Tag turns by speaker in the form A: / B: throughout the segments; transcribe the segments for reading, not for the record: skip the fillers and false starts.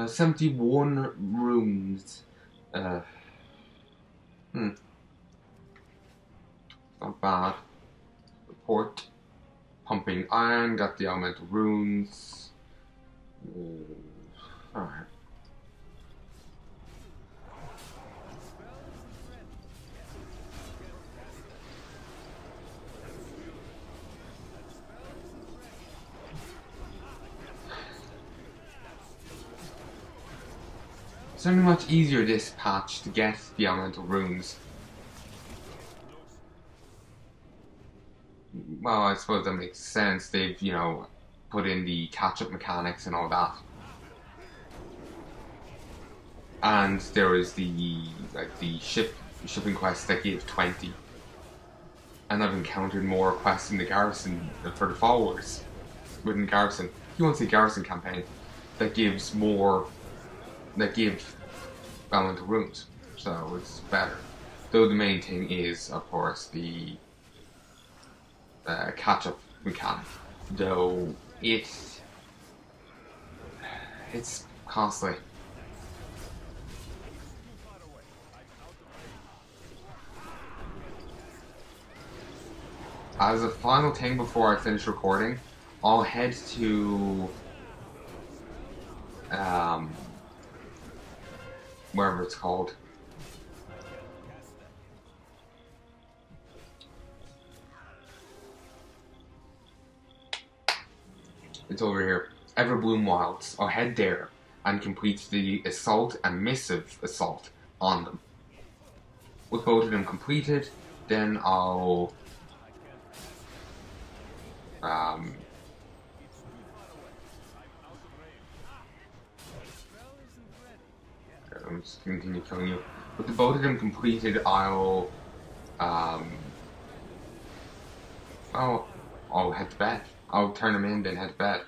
A: 71 runes. Uh, Not bad. Report. Pumping iron, got the elemental runes. Alright. It's gonna be much easier this patch to get the elemental runes. Well, I suppose that makes sense. They've, put in the catch-up mechanics and all that. And there was the shipping quest that gave 20. And I've encountered more quests in the garrison for the followers within garrison. You won't say garrison campaign that gives more, that give elemental runes, so it's better. Though the main thing is, of course, the catch-up mechanic. Though it's costly. As a final thing before I finish recording, I'll head to wherever it's called. It's over here. Everbloom Wilds. I'll head there and complete the assault and missive assault on them. With both of them completed, then I'll I'm just continue killing you. With the both of them completed, I'll head to bed. I'll turn them in, then head to bed.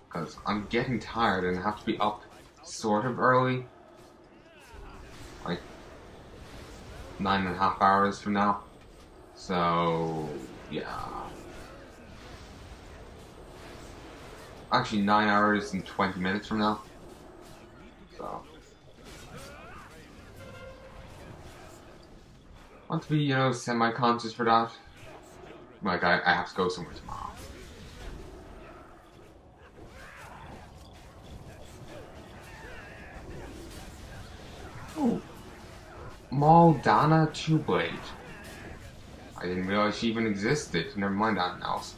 A: Because I'm getting tired and I have to be up sort of early. Like 9.5 hours from now. So, yeah. Actually, 9 hours and 20 minutes from now. So. I want to be, semi-conscious for that. Like, I have to go somewhere tomorrow. Oh. Maldana Two-Blade. I didn't realize she even existed. Never mind that else.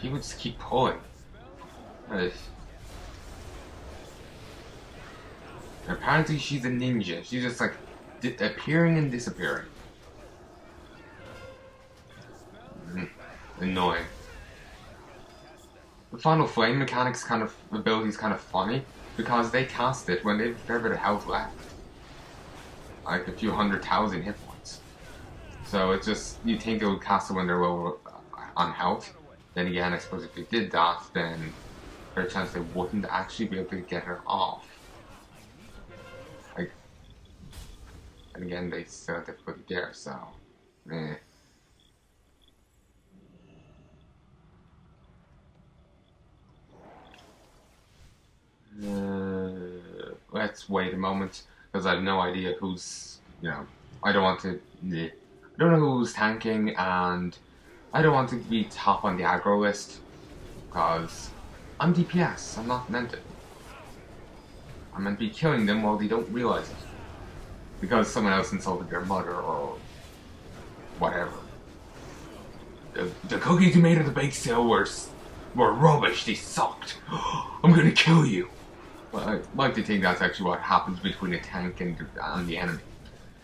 A: People just keep pulling. Apparently she's a ninja. She's just like appearing and disappearing. Annoying. The Final Flame mechanics ability is kind of funny because they cast it when they've very little health left. Like a few 100,000 hit points. So it's just, you think they would cast it when they're low on health. Then again, I suppose if they did that, then there's a chance they wouldn't actually be able to get her off. Like, and again, they still have difficulty there, so, eh. Let's wait a moment, because I have no idea who's, I don't know who's tanking, and I don't want to be top on the aggro list, because I'm DPS, I'm not meant to. I'm meant to be killing them while they don't realize it. Because someone else insulted their mother, or whatever. The cookies you made at the bake sale were rubbish, they sucked. I'm gonna kill you. Well, I like to think that's actually what happens between a tank and the enemy.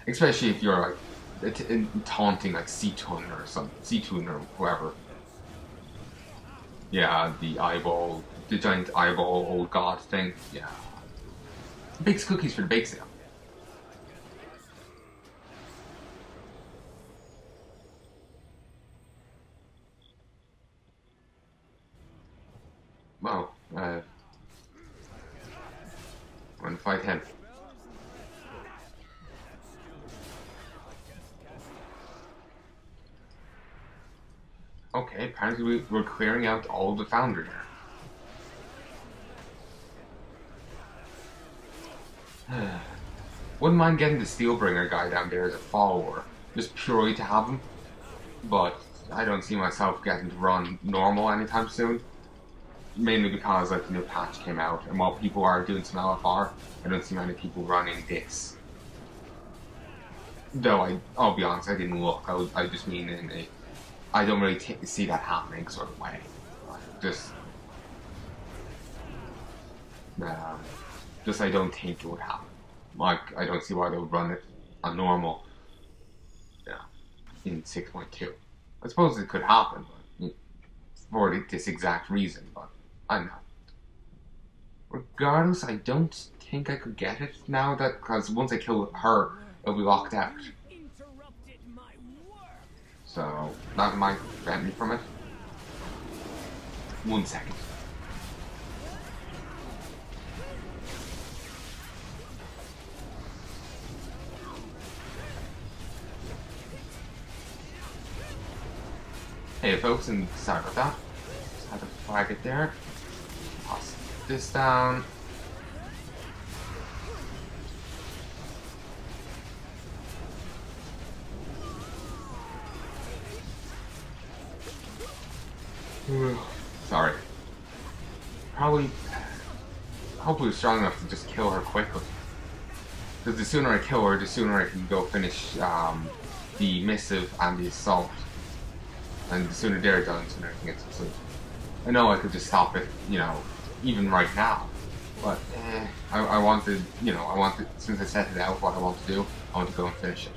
A: Especially if you're like taunting like Seatun or something, Seatun or whoever. Yeah, the giant eyeball old god thing. Yeah, bakes cookies for the bake sale. Well, I'm gonna fight him. apparently we're clearing out all the Foundry there. Wouldn't mind getting the Steelbringer guy down there as a follower, just purely to have him. But I don't see myself getting to run normal anytime soon. Mainly because like the new patch came out, and while people are doing some LFR, I don't see many people running this. Though I'll be honest, I didn't look. I just mean in a, I don't really see that happening sort of way. Just I don't think it would happen. Like I don't see why they would run it on normal. Yeah, in 6.2. I suppose it could happen, but for this exact reason. But I don't know. Regardless, I don't think I could get it now that because once I kill her, it'll be locked out. So that might prevent me from it. 1 second. Hey folks, and sorry about that. Just had to flag it there. Toss this down. Sorry. Hopefully strong enough to just kill her quickly. Because the sooner I kill her, the sooner I can go finish the missive and the assault. And the sooner they're done, the sooner I can get some sleep. I know I could just stop it, you know, even right now. But I wanted, you know, since I set it out what I want to do, I want to go and finish it.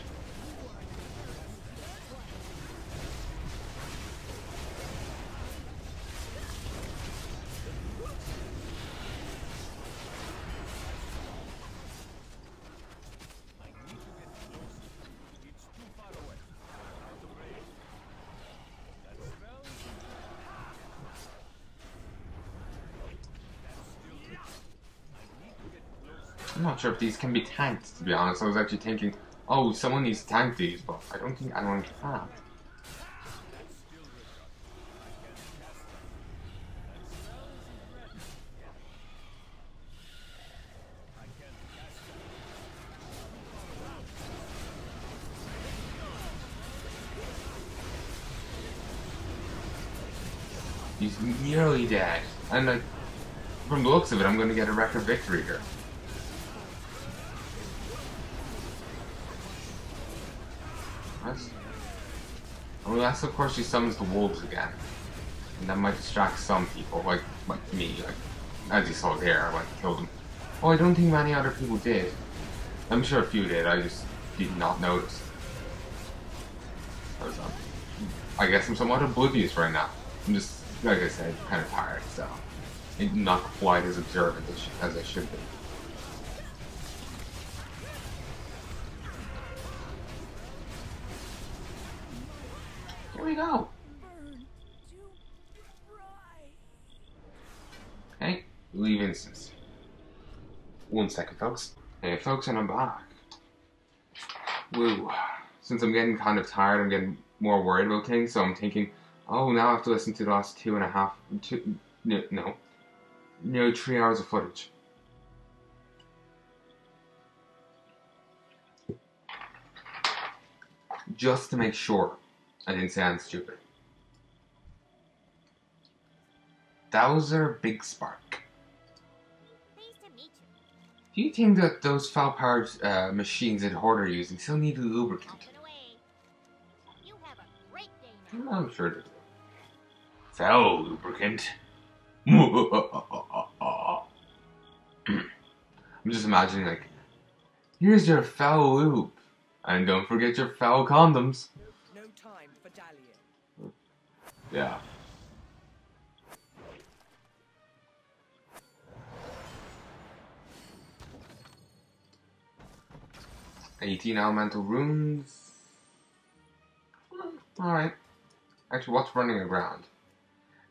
A: I'm not sure if these can be tanked, to be honest. I was actually thinking, oh, someone needs to tank these, but I don't think anyone can. He's nearly dead. And like, from the looks of it, I'm going to get a record victory here. Unless, of course, she summons the wolves again. And that might distract some people, like me. Like, as you saw there, I went and killed them. Oh, I don't think many other people did. I'm sure a few did, I just did not notice. I guess I'm somewhat oblivious right now. I'm just, like I said, kind of tired, so I'm not quite as observant as I should be. Here we go. Okay, leave instance. 1 second, folks. Hey, folks, and I'm back. Woo. Since I'm getting kind of tired, I'm getting more worried about things, so I'm thinking, oh, now I have to listen to the last 3 hours of footage. Just to make sure I didn't say anything stupid. Dowser Big Spark.
B: Pleased to meet you.
A: Do you think that those foul-powered machines that Horde are using still need a lubricant?
B: You have a great day now.
A: I'm sure they do. Foul lubricant. I'm just imagining, like, here's your foul lube. And don't forget your foul condoms.
C: No time for dallying.
A: Yeah. $18 elemental runes. Alright. Actually, what's running aground?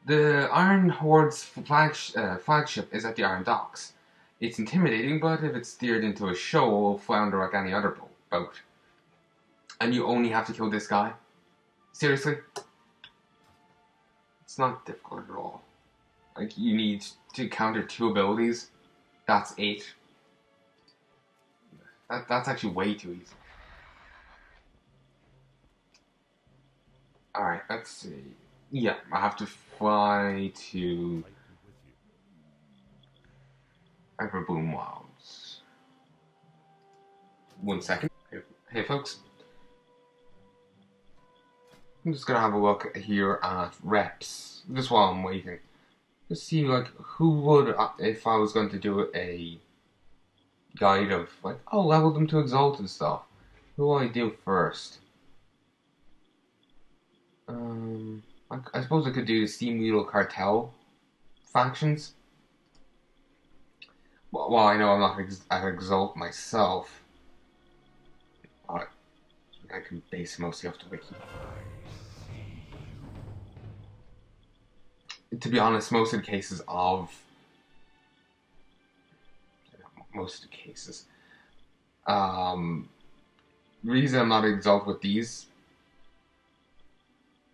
A: The Iron Horde's flagship is at the Iron Docks. It's intimidating, but if it's steered into a shoal, it'll flounder like any other boat. And you only have to kill this guy? Seriously? It's not difficult at all. Like, you need to counter 2 abilities. That's 8. That's actually way too easy. Alright, let's see. Yeah, I have to fly to Everboom Wilds. 1 second. Hey folks. I'm just gonna have a look here at reps, just while I'm waiting. Just see, like, who would, if I was going to do a guide of, like, oh, level them to Exalted stuff. Who will I do first? I suppose I could do the Steam Wheel Cartel factions. Well, I know I'm not at Exalt myself. I can base mostly off the wiki. To be honest, most of the cases, reason I'm not exalted with these.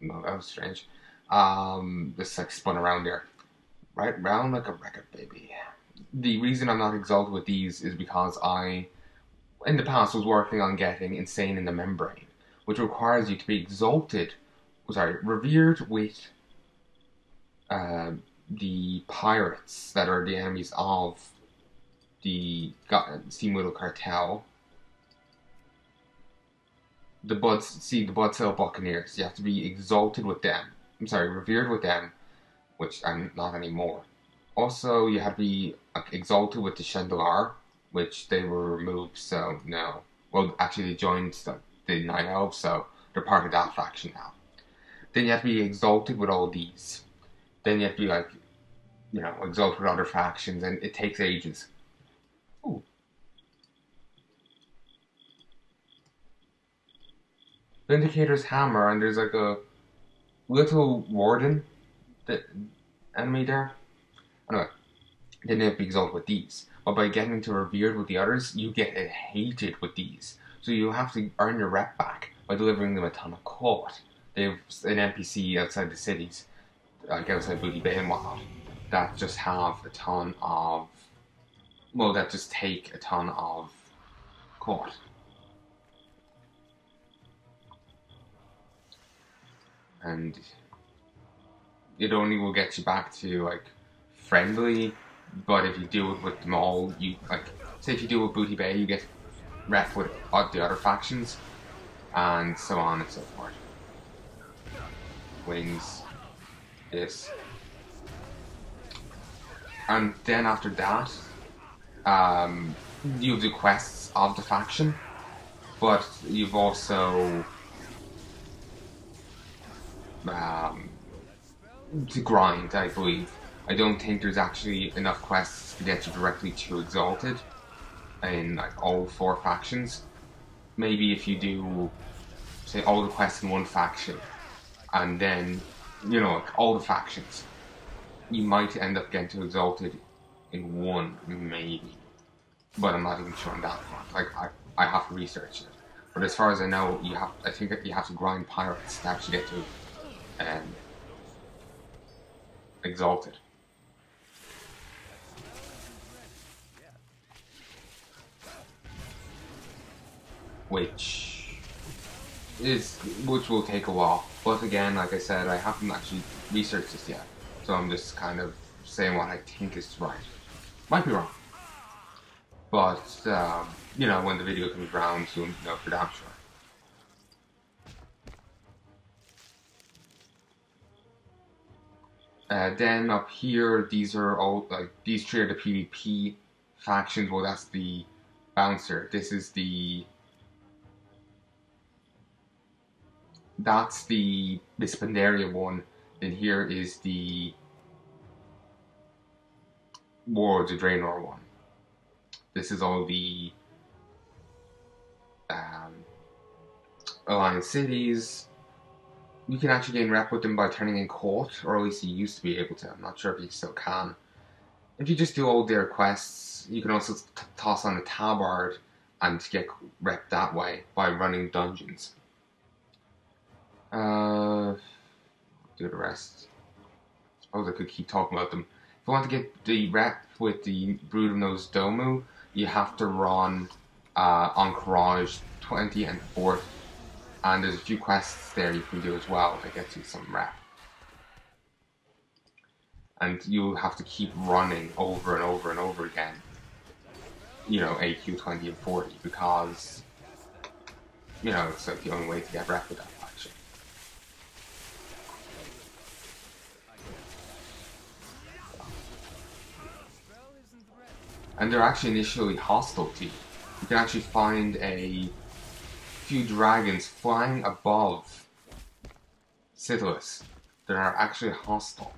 A: No, that was strange. This like spun around there, right round like a record, baby. The reason I'm not exalted with these is because I, in the past, was working on getting Insane in the Membrane, which requires you to be exalted, revered with the pirates that are the enemies of the Steamwheel Cartel. The Bloodsail Buccaneers. You have to be exalted with them. Revered with them, which I'm not anymore. Also, you have to be exalted with the Chandelar, which they were removed, so no. Well, actually, they joined the Night Elves, so they're part of that faction now. Then you have to be exalted with all these. Then you have to be, exalted with other factions, and it takes ages. Ooh. Vindicator's Hammer, and there's like a little warden enemy there. Anyway, then you have to be exalted with these. But by getting to revered with the others, you get hated with these. So you have to earn your rep back by delivering them a ton of court. They have an NPC outside the cities, like outside Booty Bay and whatnot, that just have a ton of, that just take a ton of court. And it only will get you back to, like, friendly, but if you do it with them all, say if you do it with Booty Bay, you get rep with the other factions, and so on and so forth. Wings. This. And then after that, you'll do quests of the faction, but you've also to grind, I believe. I don't think there's actually enough quests to get you directly to Exalted in like all 4 factions. Maybe if you do, say, all the quests in one faction, and then, like all the factions, you might end up getting to Exalted in 1, maybe. But I'm not even sure on that front. Like, I have to research it. But as far as I know, I think you have to grind pirates to actually get to Exalted. Which will take a while. But again, like I said, I haven't actually researched this yet. So I'm just kind of saying what I think is right. Might be wrong. But, when the video comes around, you'll know for damn sure. Then up here, these are all, these 3 are the PvP factions. Well, that's the Bouncer. That's the Pandaria one. Then here is the Warlords of Draenor one. This is all the Alliance cities. You can actually gain rep with them by turning in court, or at least you used to be able to. I'm not sure if you still can. If you just do all their quests, you can also toss on a tabard and get rep that way by running dungeons. Do the rest. Oh, I could keep talking about them. If you want to get the rep with the Brood of Nose Domu, you have to run on Courage 20 and 4th. And there's a few quests there you can do as well that gets you some rep. And you'll have to keep running over and over and over again, you know, AQ 20 and 40, because, you know, it's like the only way to get rep with that faction. And they're actually initially hostile to you. You can actually find a few dragons flying above Sitalus that are actually hostile.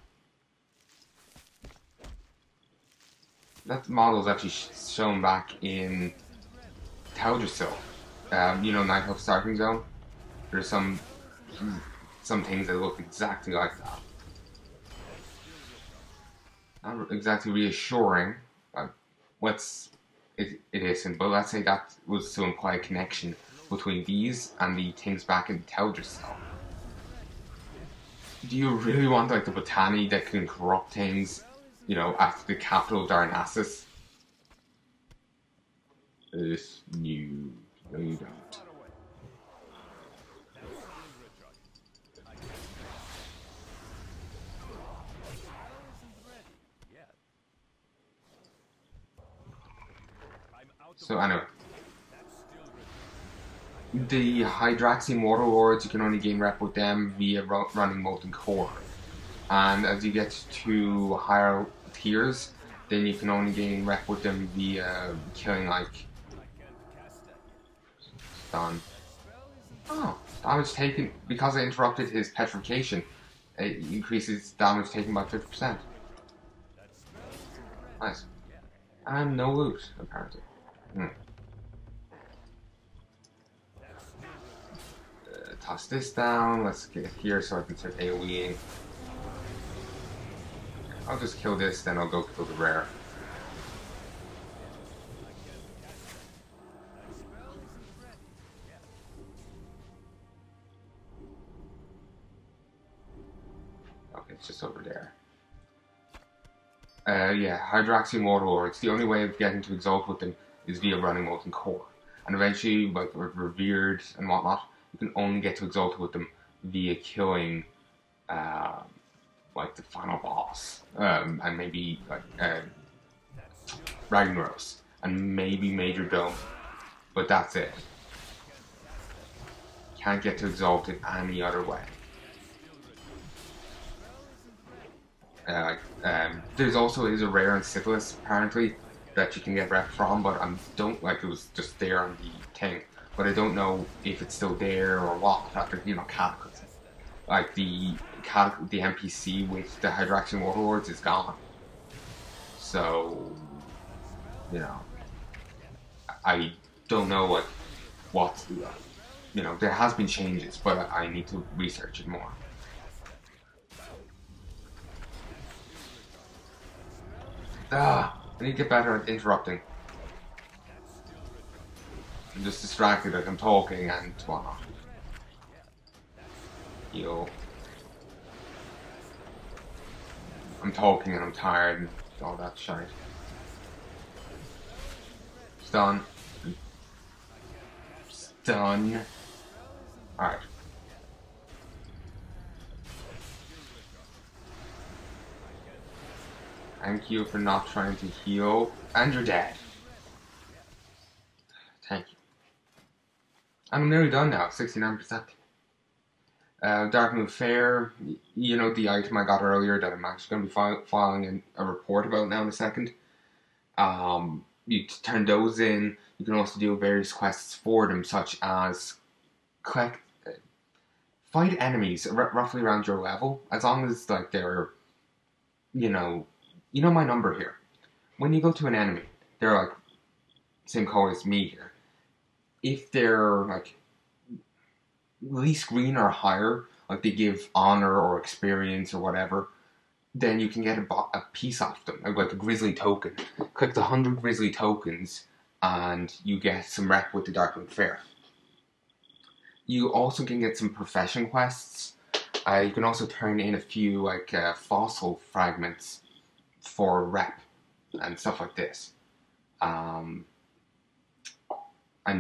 A: That model is actually shown back in Teldrassil. You know, Night Hope Starting Zone? There's some things that look exactly like that. Not exactly reassuring. It isn't, but let's say that was to imply a connection between these and the things back in Teldrassil. Do you really want like the Botani that can corrupt things, you know, at the capital of Darnassus? This new, no you don't. So anyway, the Hydraxian Warlords, you can only gain rep with them via running Molten Core. And as you get to higher tiers, then you can only gain rep with them via killing like... Stun. Oh, damage taken, because I interrupted his petrification, it increases damage taken by 50%. Nice. And no loot, apparently. Toss this down, let's get here so I can start AoEing. I'll just kill this, then I'll go kill the rare. Okay, it's just over there. Yeah, Hydraxian Warlords, the only way of getting to Exalt with them is via running Molten Core. And eventually, like Revered and whatnot, you can only get to Exalt with them via killing, like the final boss, and maybe like Ragnaros, and maybe Major Dome, but that's it. Can't get to Exalted any other way. There's also a rare in Sitalus apparently that you can get rep from, but I don't like it was just there on the thing. But I don't know if it's still there or what after, you know, Cataclysm. Like the NPC with the Hydraxian Warlords is gone. So, you know, I don't know what you know, there has been changes, but I need to research it more. I need to get better at interrupting. I'm just distracted like I'm talking and whatnot. Yo. I'm talking and I'm tired and all that shite. Stun. Stun. Alright. Thank you for not trying to heal. And you're dead. Thank you. I'm nearly done now, 69%. Dark Moon Fair, you know, the item I got earlier that I'm actually going to be filing a report about now in a second. You turn those in. You can also do various quests for them, such as fight enemies roughly around your level, as long as like they're, you know my number here. When you go to an enemy, they're like same color as me here. If they're like least green or higher, like they give honor or experience or whatever, then you can get a piece off them, like a grizzly token. Click the 100 grizzly tokens and you get some rep with the Darkmoon Fair. You also can get some profession quests You can also turn in a few like fossil fragments for rep and stuff like this, and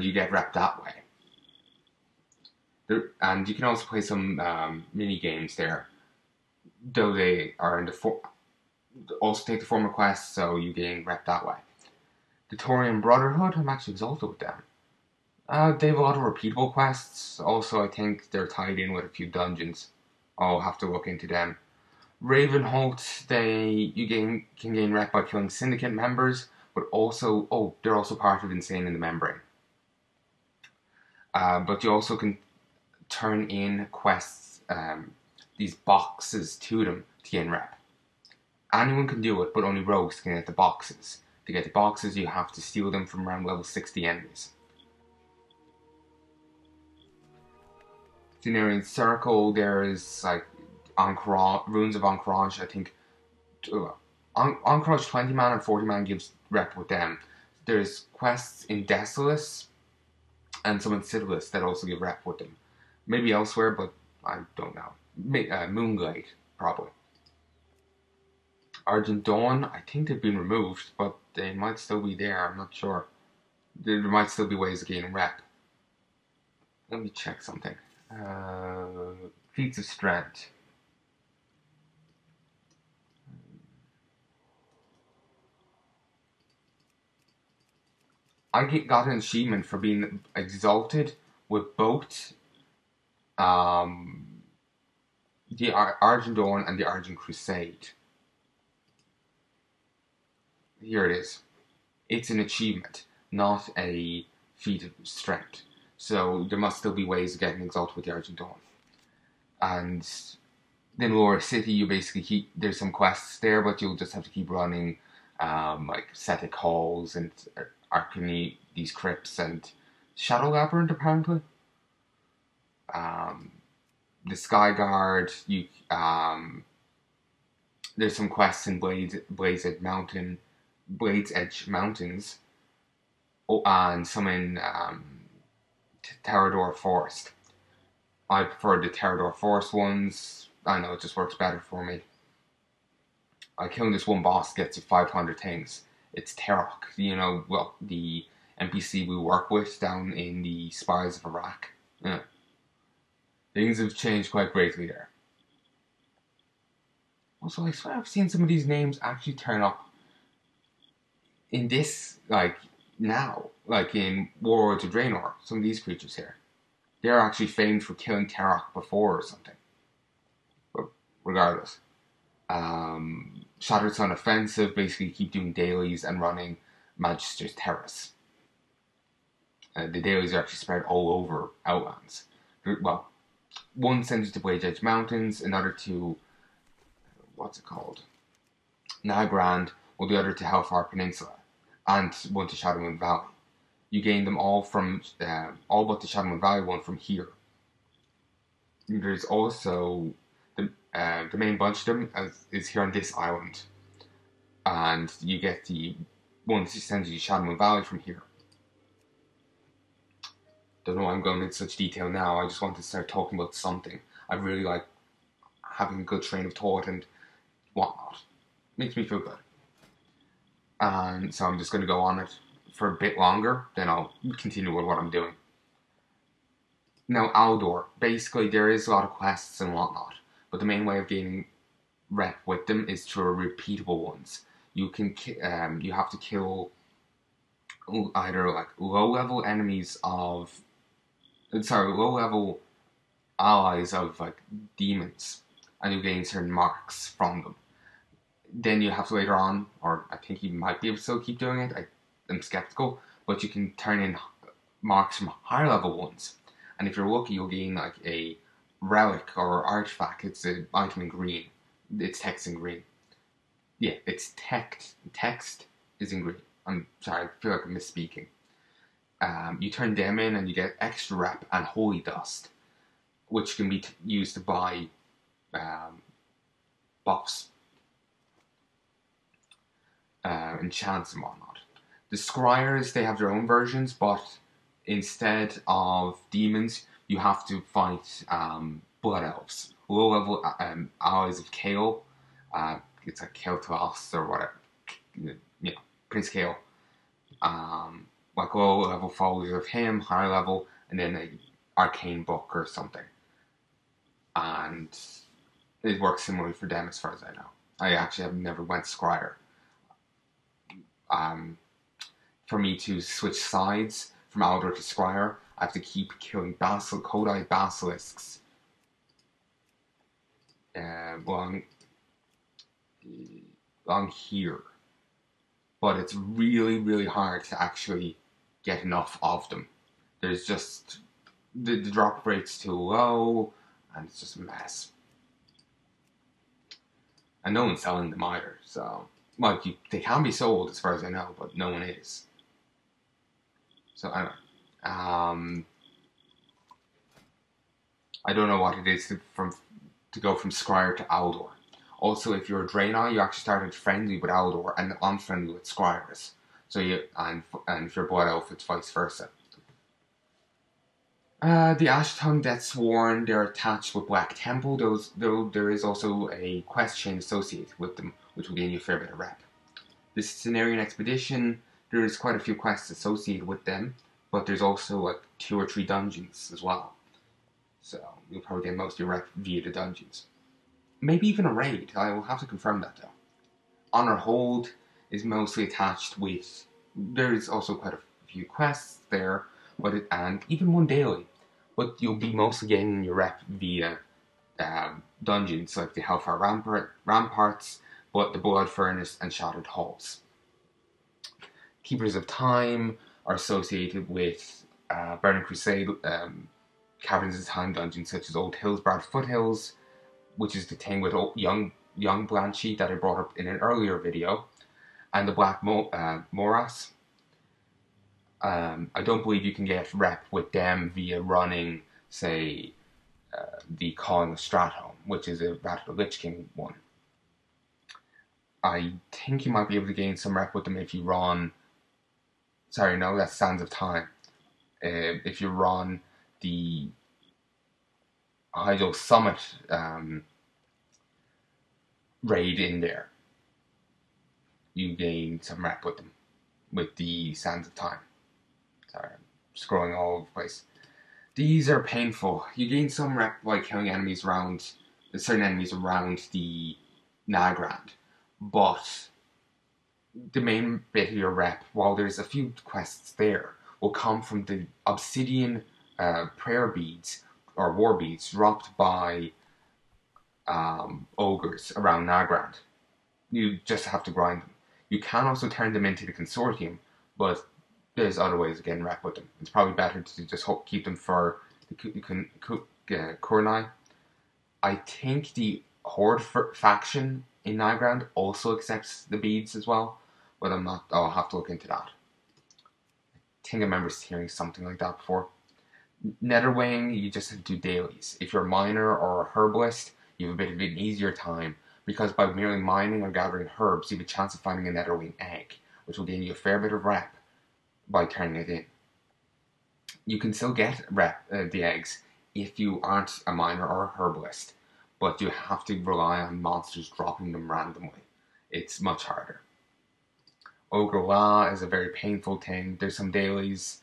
A: you get rep that way. And you can also play some mini games there, though they are in the also take the form of quests, so you gain rep that way. The Torian Brotherhood, I'm actually exalted with them. They have a lot of repeatable quests. Also, I think they're tied in with a few dungeons. I'll have to look into them. Ravenholt, can gain rep by killing Syndicate members, but also they're also part of Insane in the Membrane. But you also can turn in quests, these boxes to them to gain rep. Anyone can do it, but only rogues can get the boxes. To get the boxes, you have to steal them from around level 60 enemies. Generian Circle, there is like Runes of Anchorage, I think. Anchorage 20 man and 40 man gives rep with them. There's quests in Desolus and some in Citadus that also give rep with them. Maybe elsewhere, but I don't know. Moonglade, probably. Argent Dawn, I think they've been removed, but they might still be there, I'm not sure. There might still be ways of gaining rep. Let me check something. Feats of Strength. I got an achievement for being exalted with both the Argent Dawn and the Argent Crusade. Here it is. It's an achievement, not a feat of strength. So there must still be ways of getting exalted with the Argent Dawn. And then Laura City, you basically there's some quests there, but you'll just have to keep running like Cetic Halls and Arcany, these crypts, and Shadow Labyrinth apparently. The Sky Guard, there's some quests in Blades Edge Mountains, and some in Terrador Forest. I prefer the Terrador Forest ones. I know it just works better for me. Killing this one boss gets you 500 things. It's Terok, the NPC we work with down in the Spires of Iraq. Yeah. Things have changed quite greatly there. Also, I swear I've seen some of these names actually turn up in this, now, in Warlords of Draenor. Some of these creatures here. They're actually famed for killing Terok before or something. But regardless. Shattered Sun Offensive, basically keep doing dailies and running Magister's Terrace. The dailies are actually spread all over Outlands. Well, one sends you to Blade Edge Mountains, another to, Nagrand, while the other to Hellfire Peninsula, and one to Shadowmoon Valley. You gain them all from, all but the Shadowmoon Valley one from here. There's also the main bunch of them is here on this island, and you get the one that sends you to Shadowmoon Valley from here. Don't know why I'm going into such detail now. I just want to start talking about something. I really like having a good train of thought and whatnot. Makes me feel good. And so I'm just going to go on it for a bit longer, then I'll continue with what I'm doing. Now, Aldor. Basically, there is a lot of quests and whatnot, but the main way of gaining rep with them is through repeatable ones. You have to kill either low-level low-level allies of demons, and you gain certain marks from them. Then you have to later on, or I think you might be able to still keep doing it, I'm skeptical, but you can turn in marks from higher level ones. And if you're lucky, you'll gain a relic or artifact. It's an item in green. It's text in green. Yeah, it's text. Text is in green. I'm sorry, I feel like I'm misspeaking. You turn them in and you get extra rep and holy dust, which can be used to buy buffs, enchants and whatnot. The Scryers, they have their own versions, but instead of demons, you have to fight blood elves, low-level allies of Kale. It's like Kale Talas or whatever. Prince Kale. Like low-level followers of him, higher level, and then an arcane book or something. And it works similarly for them as far as I know. I actually have never went Scryer. For me to switch sides from Aldor to Scryer, I have to keep killing Kodai basilisks along here. But it's really, really hard to actually get enough of them. There's just the drop rate's too low, and it's just a mess. And no one's selling them either, so like they can be sold as far as I know, but no one is. So anyway, I don't know what it is to go from Scryer to Aldor. Also, if you're a Draenor, you actually started friendly with Aldor and unfriendly with Scryers. So and if you're a Blood Elf, it's vice versa. The Ashtongue Deathsworn, they're attached with Black Temple, though there is also a quest chain associated with them, which will gain you a fair bit of rep. This Cenarian Expedition, there's quite a few quests associated with them, but there's also like 2 or 3 dungeons as well. So you'll probably get most of your rep via the dungeons. Maybe even a raid, I will have to confirm that though. Honor Hold is mostly attached with, there's also quite a few quests there, and even one daily. But you'll be mostly getting your rep via dungeons like the Hellfire Ramparts, but the Blood Furnace and Shattered Halls. Keepers of Time are associated with Burning Crusade, Caverns of Time dungeons such as Old Hillsbrad Foothills, which is the thing with young Blanchy that I brought up in an earlier video, and the Black Morass. I don't believe you can get rep with them via running, say, the Calling of Stratholme, which is a Wrath of the Lich King one. I think you might be able to gain some rep with them if you run... Sorry, no, that's Sands of Time. If you run the Hyjal Summit raid in there, you gain some rep with them, with the Sands of Time. Sorry, I'm scrolling all over the place. These are painful. You gain some rep by killing enemies around, certain enemies around the Nagrand, but the main bit of your rep, while there's a few quests there, will come from the obsidian prayer beads, or war beads, dropped by ogres around Nagrand. You just have to grind them. You can also turn them into the Consortium, but there's other ways of getting rep with them. It's probably better to just keep them for the Palnai. I think the Horde faction in Nagrand also accepts the beads as well, but I'm not. I'll have to look into that. I think I remember hearing something like that before. Netherwing, you just have to do dailies. If you're a miner or a herbalist, you have a bit of an easier time, because by merely mining or gathering herbs, you have a chance of finding a Netherwing egg, which will gain you a fair bit of rep by turning it in. You can still get the eggs if you aren't a miner or a herbalist, but you have to rely on monsters dropping them randomly. It's much harder. Ogre La is a very painful thing. There's some dailies.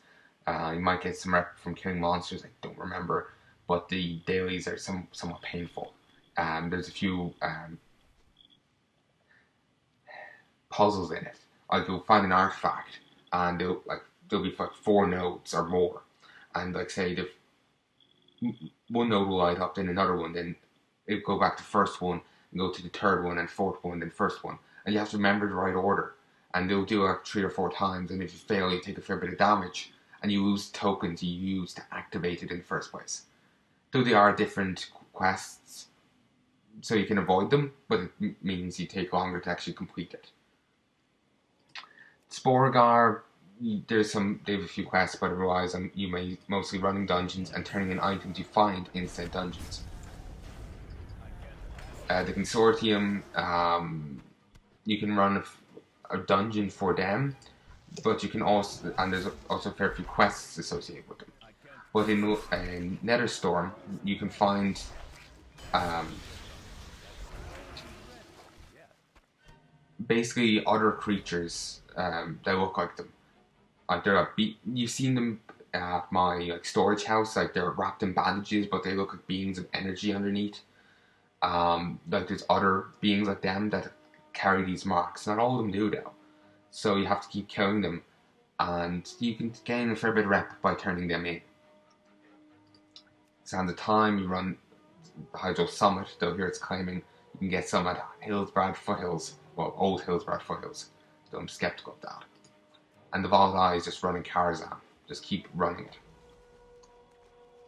A: You might get some rep from killing monsters, I don't remember, but the dailies are somewhat painful. There's a few puzzles in it. Like you'll find an artifact, and there'll be like 4 nodes or more, and like say one node will light up, then another one, then it'll go back to first one and go to the third one and fourth one, then first one, and you have to remember the right order. And they'll do it 3 or 4 times, and if you fail, you take a fair bit of damage, and you lose tokens you used to activate it in the first place. Though they are different quests, so you can avoid them, but it means you take longer to actually complete it. Sporegar, they have a few quests, but it relies on you mostly running dungeons and turning in items you find in said dungeons. The Consortium, you can run a dungeon for them, but you can also, and there's also a fair few quests associated with them. But in Netherstorm, you can find basically other creatures that look like them. Like you've seen them at my like storage house. Like they're wrapped in bandages, but they look like beings of energy underneath. Like there's other beings like them that carry these marks. Not all of them do though. So you have to keep killing them, and you can gain a fair bit of rep by turning them in. So at the time you run Hydro Summit, though here it's claiming you can get some at Hillsbrad Foothills, well, Old Hillsbrad Foothills, though I'm skeptical of that. And the Palnai is just running Karazhan, just keep running it.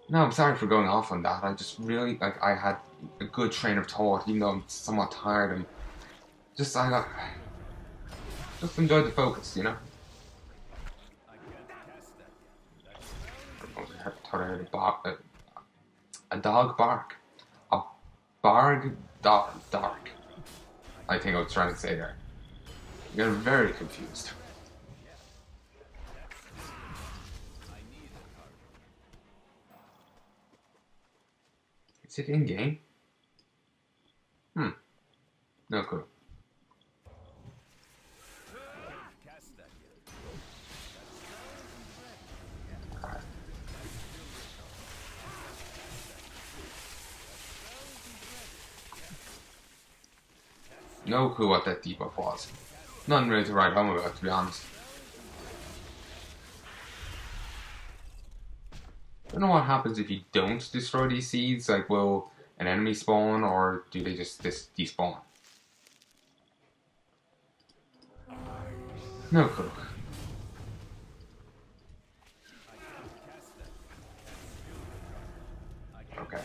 A: No, I'm sorry for going off on that, I just really, like, I had a good train of thought, even though I'm somewhat tired, and just, just enjoyed the focus, you know? I thought I heard a dog bark. A barg dark. I think I was trying to say there. You're very confused. Is it in game? No clue. No clue what that debuff was. Nothing really to write home about, to be honest. I don't know what happens if you don't destroy these seeds. Like, will an enemy spawn, or do they just despawn? No clue. Okay.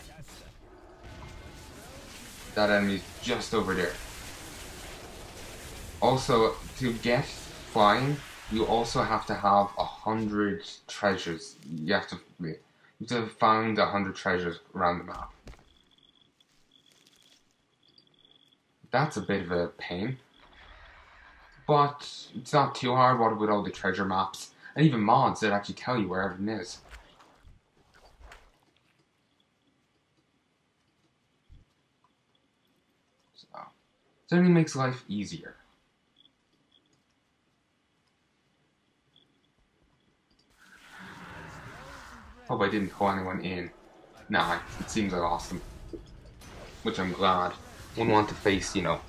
A: That enemy's just over there. Also, to get flying, you also have to have 100 treasures. You have to find 100 treasures around the map. That's a bit of a pain. But it's not too hard with all the treasure maps. And even mods that actually tell you where everything is. So, it certainly makes life easier. Hope I didn't call anyone in. Nah, it seems like awesome. Which I'm glad. Wouldn't want to face, you know.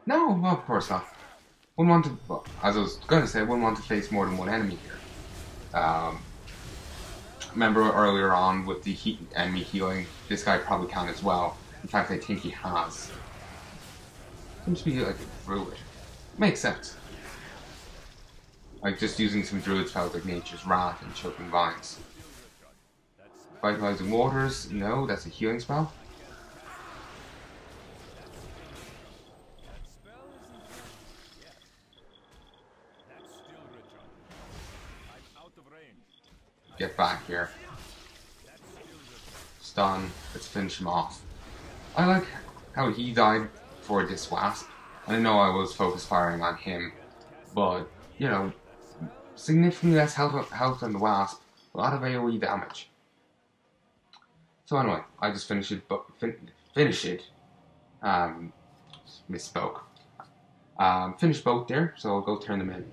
A: No, well, of course not. Wouldn't want to, well, as I was going to say, I wouldn't want to face more than one enemy here. Remember earlier on with the enemy healing, this guy probably can as well. In fact, I think he has. Seems to be like a druid. Makes sense. Like just using some druid spells like Nature's Wrath and Choking Vines. Vitalizing Waters, no, that's a healing spell. Get back here. Stun, let's finish him off. I like how he died for this wasp. I know I was focus firing on him, but, you know, significantly less health than the wasp, a lot of AoE damage. So anyway, I just finish it, misspoke. Finished both there, so I'll go turn them in.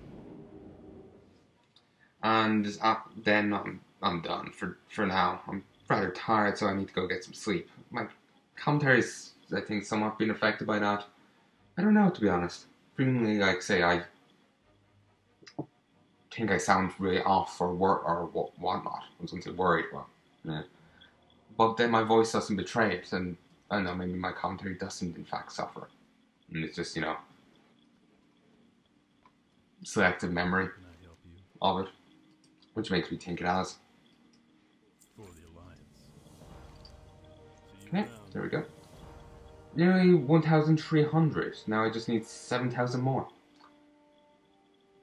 A: And then I'm done for now. I'm rather tired, so I need to go get some sleep. My commentary's, I think, somewhat been affected by that. I don't know, to be honest. Frequently, like, say, I think I sound really off or whatnot. I was going to say worried, well, yeah. But then my voice doesn't betray it, and I don't know, maybe my commentary doesn't in fact suffer. And it's just, you know, selective memory of it, which makes me think it has. Okay, there we go. Nearly 1,300. Now I just need 7,000 more.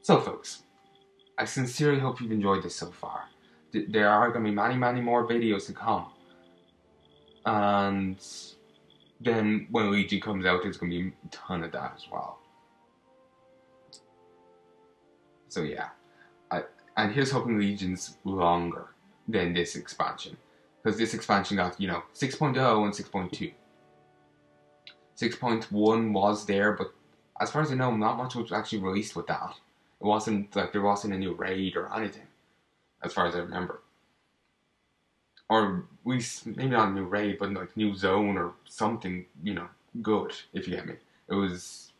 A: So, folks, I sincerely hope you've enjoyed this so far. There are going to be many, many more videos to come. And then when Legion comes out, there's going to be a ton of that as well. So yeah, and here's hoping Legion's longer than this expansion. Because this expansion got, 6.0 and 6.2. 6.1 was there, but as far as I know, not much was actually released with that. It wasn't like there wasn't a new raid or anything, as far as I remember. Or at least, maybe not a new raid, but like new zone or something, good, if you get me. It was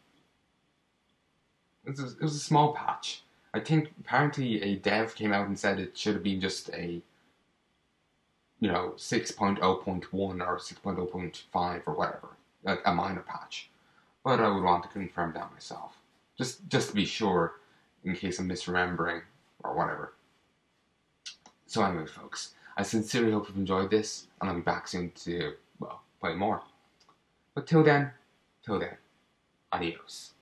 A: a small patch. I think apparently a dev came out and said it should have been just a 6.0.1 or 6.0.5 or whatever, like a minor patch. But I would want to confirm that myself, just to be sure, in case I'm misremembering or whatever. So anyway, folks, I sincerely hope you've enjoyed this, and I'll be back soon to, play more. But till then, adios.